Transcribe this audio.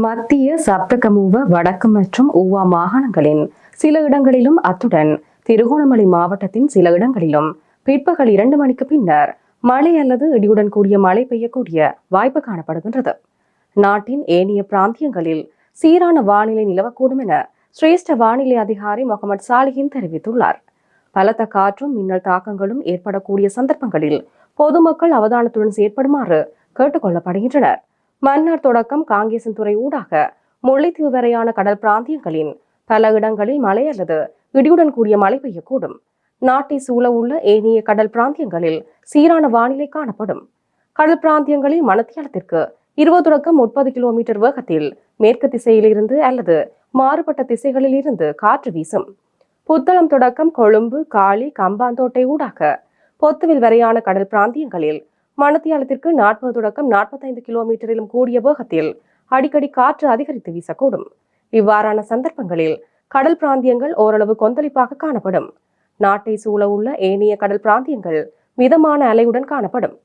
மத்திய சப்தகமுவ வடக்கு மற்றும் ஊவா மாகாணங்களின் சில இடங்களிலும் அத்துடன் திருகோணமலை மாவட்டத்தின் சில இடங்களிலும் பிற்பகல் 2 மணிக்கு பின்னர் மழை அல்லது இடியுடன் கூடிய மழை பெய்யக்கூடிய வாய்ப்பு காணப்படுகின்றது. நாட்டின் ஏனைய பிராந்தியங்களில் சீரான வானிலை நிலவக்கூடும் என சிரேஷ்ட வானிலை அதிகாரி முகமது சாலிஹின் தெரிவித்துள்ளார். பலத்த காற்றும் மின்னல் தாக்கங்களும் ஏற்படக்கூடிய சந்தர்ப்பங்களில் பொதுமக்கள் அவதானத்துடன் செயற்படுமாறு கேட்டுக் கொள்ளப்படுகின்றனர். மன்னார் தொடக்கம் காங்கேசன்துறை ஊடாக முல்லைத்தீவு வரையான கடல் பிராந்தியங்களின் பல இடங்களில் மழை அல்லது இடியுடன் கூடிய மழை பெய்யக்கூடும். நாட்டை சூழ உள்ள ஏனைய கடல் பிராந்தியங்களில் சீரான வானிலை காணப்படும். கடல் பிராந்தியங்களில் மணித்தியாலத்திற்கு 20 தொடக்கம் 30 கிலோமீட்டர் வேகத்தில் மேற்கு திசையிலிருந்து அல்லது மாறுபட்ட திசைகளில் இருந்து காற்று வீசும். புத்தளம் தொடக்கம் கொழும்பு, காலி, கம்பாந்தோட்டை ஊடாக பொத்துவில் வரையான கடல் பிராந்தியங்களில் மணித்தியாலத்திற்கு 40 தொடக்கம் 45 கிலோமீட்டரிலும் கூடிய வேகத்தில் அடிக்கடி காற்று அதிகரித்து வீசக்கூடும். இவ்வாறான சந்தர்ப்பங்களில் கடல் பிராந்தியங்கள் ஓரளவு கொந்தளிப்பாக காணப்படும். நாட்டை சூழ உள்ள ஏனைய கடல் பிராந்தியங்கள் மிதமான அலையுடன் காணப்படும்.